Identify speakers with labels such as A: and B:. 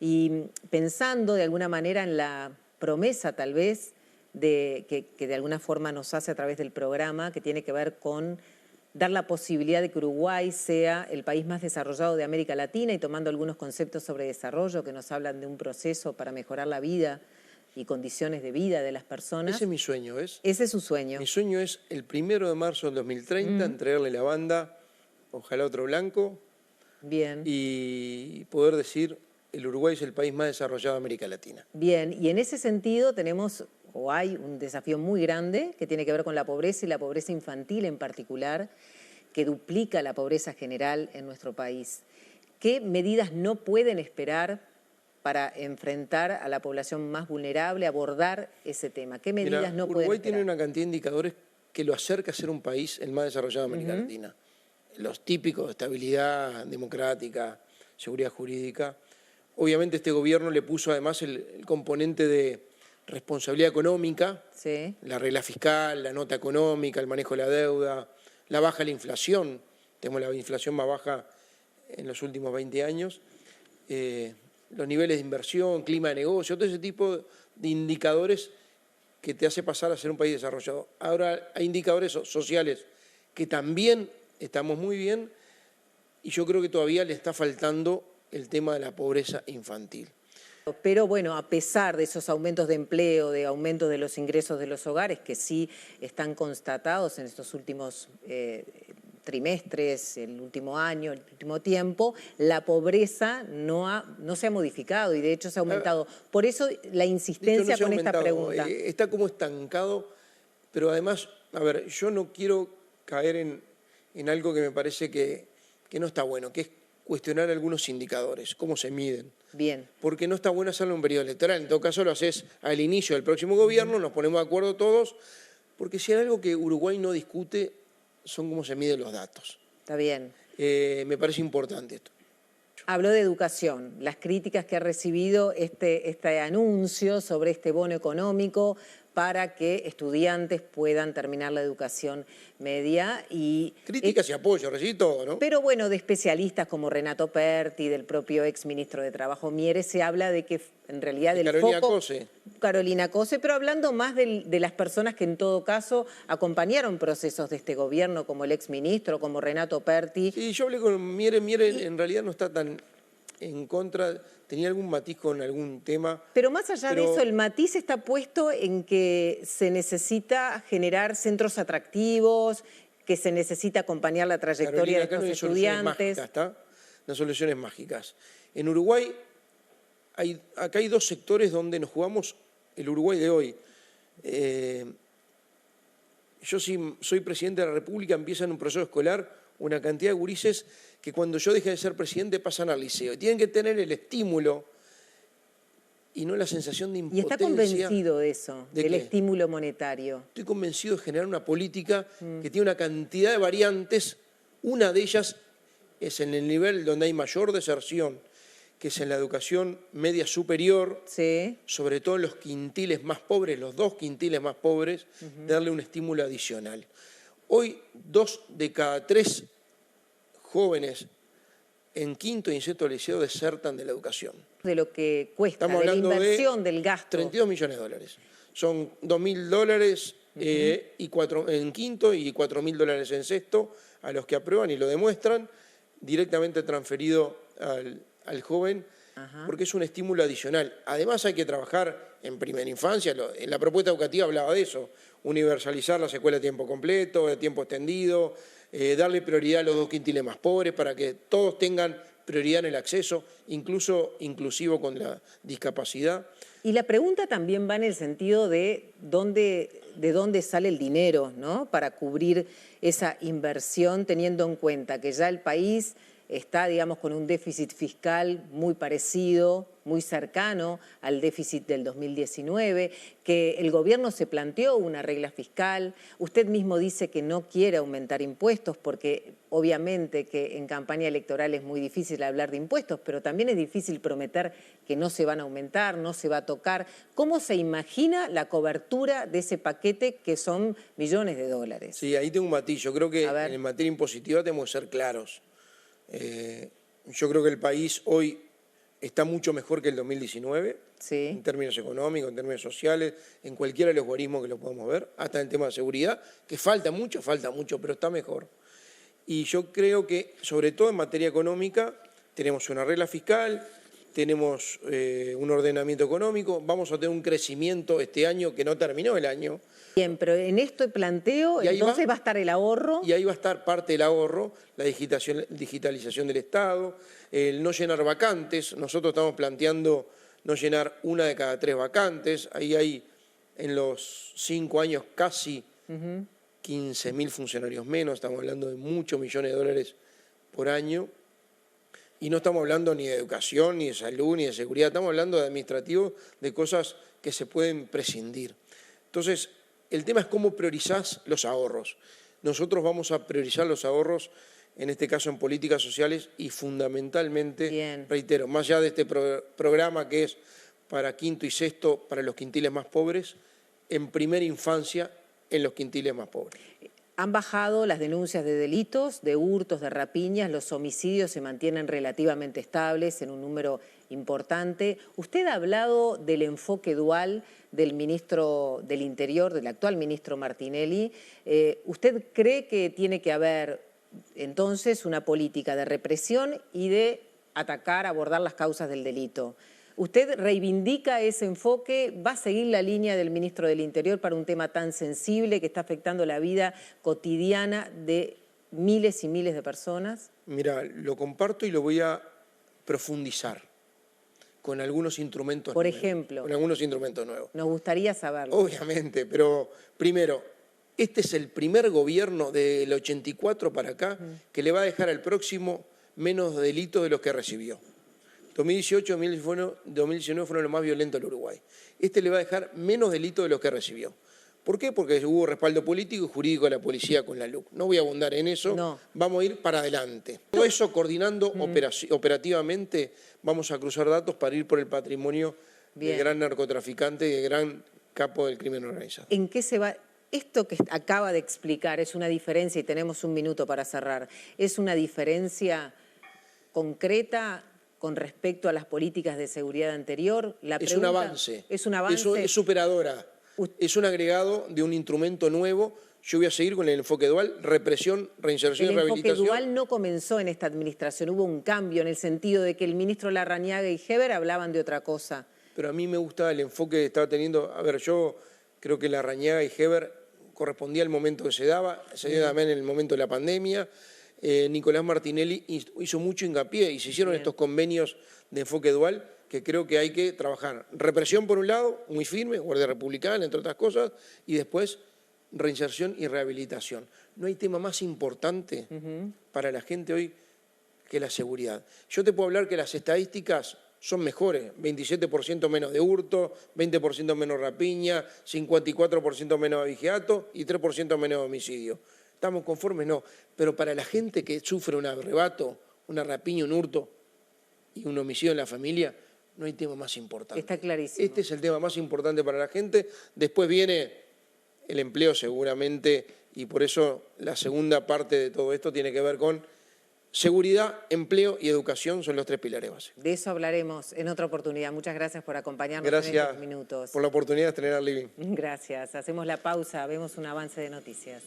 A: Y pensando de alguna manera en la promesa tal vez que de alguna forma nos hace a través del programa, que tiene que ver con dar la posibilidad de que Uruguay sea el país más desarrollado de América Latina y tomando algunos conceptos sobre desarrollo que nos hablan de un proceso para mejorar la vida y condiciones de vida de las personas.
B: Ese es mi sueño, ¿ves?
A: Ese es su sueño.
B: Mi sueño es el 1 de marzo del 2030 entregarle la banda, ojalá otro blanco,
A: Bien.
B: y poder decir el Uruguay es el país más desarrollado de América Latina.
A: Bien, y en ese sentido tenemos o hay un desafío muy grande que tiene que ver con la pobreza y la pobreza infantil en particular, que duplica la pobreza general en nuestro país. ¿Qué medidas no pueden esperar para enfrentar a la población más vulnerable, abordar ese tema? ¿Qué medidas
B: Mira,
A: no pueden
B: Uruguay
A: esperar?
B: tiene una cantidad de indicadores que lo acerca a ser un país el más desarrollado de América Latina. Los típicos, estabilidad democrática, seguridad jurídica. Obviamente este gobierno le puso además el componente de responsabilidad económica,
A: Sí.
B: la regla fiscal, la nota económica, el manejo de la deuda, la baja de la inflación. Tenemos la inflación más baja en los últimos 20 años. Los niveles de inversión, clima de negocio, todo ese tipo de indicadores que te hace pasar a ser un país desarrollado. Ahora hay indicadores sociales que también estamos muy bien y yo creo que todavía le está faltando el tema de la pobreza infantil.
A: Pero bueno, a pesar de esos aumentos de empleo, de aumento de los ingresos de los hogares, que sí están constatados en estos últimos trimestres, el último año, el último tiempo, la pobreza no se ha modificado y de hecho se ha aumentado. Por eso la insistencia con esta pregunta.
B: Está como estancado, pero además, a ver, yo no quiero caer en algo que me parece que no está bueno, que es cuestionar algunos indicadores, cómo se miden.
A: Bien.
B: Porque no está bueno hacerlo en un periodo electoral. En todo caso lo haces al inicio del próximo gobierno, nos ponemos de acuerdo todos, porque si hay algo que Uruguay no discute son cómo se miden los datos.
A: Está bien.
B: Me parece importante esto.
A: Habló de educación, las críticas que ha recibido este anuncio sobre este bono económico para que estudiantes puedan terminar la educación media.
B: Críticas y apoyo, recibí todo, ¿no?
A: Pero bueno, de especialistas como Renato Perti, del propio exministro de Trabajo Mieres, se habla de que en realidad del
B: Carolina
A: foco...
B: Cose.
A: Carolina Cose, pero hablando más de las personas que en todo caso acompañaron procesos de este gobierno, como el exministro, como Renato Perti.
B: Sí, yo hablé con Mieres, en realidad no está tan en contra, tenía algún matiz con algún tema.
A: Pero más allá de eso, el matiz está puesto en que se necesita generar centros atractivos, que se necesita acompañar la trayectoria
B: Carolina,
A: de estos estudiantes.
B: No soluciones mágicas. En Uruguay, acá hay dos sectores donde nos jugamos el Uruguay de hoy. Yo si soy presidente de la República, empieza en un proceso escolar una cantidad de gurises que cuando yo deje de ser presidente pasan al liceo. Y tienen que tener el estímulo y no la sensación de impotencia.
A: ¿Y está convencido de eso, del
B: qué?
A: estímulo monetario?
B: Estoy convencido de generar una política que tiene una cantidad de variantes. Una de ellas es en el nivel donde hay mayor deserción, que es en la educación media superior,
A: sí,
B: sobre todo en los quintiles más pobres, los 2 quintiles más pobres, darle un estímulo adicional. Hoy 2 de cada 3 jóvenes en quinto y en sexto liceo desertan de la educación.
A: De lo que cuesta,
B: Estamos
A: de la
B: hablando
A: inversión, del gasto.
B: 32 millones de dólares. Son $2.000 en quinto y $4.000 en sexto a los que aprueban y lo demuestran, directamente transferido al joven, porque es un estímulo adicional. Además hay que trabajar en primera infancia, en la propuesta educativa hablaba de eso, universalizar las escuelas de tiempo completo, de tiempo extendido, darle prioridad a los 2 quintiles más pobres para que todos tengan prioridad en el acceso, inclusivo con la discapacidad.
A: Y la pregunta también va en el sentido de dónde sale el dinero, ¿no?, para cubrir esa inversión, teniendo en cuenta que ya el país está, digamos, con un déficit fiscal muy parecido, muy cercano al déficit del 2019, que el gobierno se planteó una regla fiscal. Usted mismo dice que no quiere aumentar impuestos porque obviamente que en campaña electoral es muy difícil hablar de impuestos, pero también es difícil prometer que no se van a aumentar, no se va a tocar. ¿Cómo se imagina la cobertura de ese paquete que son millones de dólares?
B: Sí, ahí tengo un matiz. Yo creo que en materia impositiva tenemos que ser claros. Yo creo que el país hoy está mucho mejor que el 2019,
A: Sí.
B: en términos económicos, en términos sociales, en cualquiera de los guarismos que lo podamos ver, hasta en el tema de seguridad, que falta mucho, pero está mejor. Y yo creo que, sobre todo en materia económica, tenemos una regla fiscal, tenemos un ordenamiento económico, vamos a tener un crecimiento este año que no terminó el año.
A: Bien, pero en esto planteo,
B: Y ahí
A: entonces va a estar el ahorro.
B: Y ahí va a estar parte del ahorro, la digitalización del Estado, el no llenar vacantes. Nosotros estamos planteando no llenar 1 de cada 3 vacantes. Ahí hay en los 5 años casi 15.000 funcionarios menos. Estamos hablando de muchos millones de dólares por año. Y no estamos hablando ni de educación, ni de salud, ni de seguridad. Estamos hablando de administrativo, de cosas que se pueden prescindir. Entonces, el tema es cómo priorizás los ahorros. Nosotros vamos a priorizar los ahorros, en este caso en políticas sociales y fundamentalmente,
A: Bien.
B: reitero, más allá de este programa que es para quinto y sexto, para los quintiles más pobres, en primera infancia en los quintiles más pobres.
A: Han bajado las denuncias de delitos, de hurtos, de rapiñas, los homicidios se mantienen relativamente estables en un número importante. Usted ha hablado del enfoque dual del ministro del Interior, del actual ministro Martinelli. ¿Usted cree que tiene que haber entonces una política de represión y de atacar, abordar las causas del delito? ¿Usted reivindica ese enfoque? ¿Va a seguir la línea del ministro del Interior para un tema tan sensible que está afectando la vida cotidiana de miles y miles de personas?
B: Mira, lo comparto y lo voy a profundizar con algunos instrumentos
A: Por
B: nuevos.
A: ejemplo.
B: Con algunos instrumentos nuevos.
A: Nos gustaría saberlo.
B: Obviamente, pero primero, este es el primer gobierno del 84 para acá que le va a dejar al próximo menos delitos de los que recibió. 2018 y 2019 fueron los más violentos del Uruguay. Este le va a dejar menos delitos de los que recibió. ¿Por qué? Porque hubo respaldo político y jurídico de la policía con la LUC. No voy a abundar en eso,
A: No.
B: Vamos a ir para adelante. Todo eso coordinando operativamente, vamos a cruzar datos para ir por el patrimonio
A: Bien.
B: del gran narcotraficante y del gran capo del crimen organizado.
A: ¿En qué se va? Esto que acaba de explicar es una diferencia, y tenemos un minuto para cerrar, ¿es una diferencia concreta con respecto a las políticas de seguridad anterior?
B: Es un avance.
A: ¿Es un avance?
B: Es superadora. Es un agregado de un instrumento nuevo. Yo voy a seguir con el enfoque dual, represión, reinserción y rehabilitación.
A: El enfoque dual no comenzó en esta administración, hubo un cambio en el sentido de que el ministro Larrañaga y Heber hablaban de otra cosa.
B: Pero a mí me gusta el enfoque que estaba teniendo. A ver, yo creo que Larrañaga y Heber correspondía al momento que se daba, se dio también en el momento de la pandemia. Nicolás Martinelli hizo mucho hincapié y se hicieron estos convenios de enfoque dual que creo que hay que trabajar. Represión por un lado, muy firme, Guardia Republicana, entre otras cosas, y después reinserción y rehabilitación. No hay tema más importante para la gente hoy que la seguridad. Yo te puedo hablar que las estadísticas son mejores, 27% menos de hurto, 20% menos rapiña, 54% menos abigeato y 3% menos de homicidio. ¿Estamos conformes? No. Pero para la gente que sufre un arrebato, una rapiña, un hurto y un homicidio en la familia, no hay tema más importante.
A: Está clarísimo.
B: Este es el tema más importante para la gente. Después viene el empleo seguramente y por eso la segunda parte de todo esto tiene que ver con seguridad, empleo y educación, son los 3 pilares básicos.
A: De eso hablaremos en otra oportunidad. Muchas gracias por acompañarnos en estos minutos.
B: Por la oportunidad de tener al living.
A: Gracias. Hacemos la pausa, vemos un avance de noticias.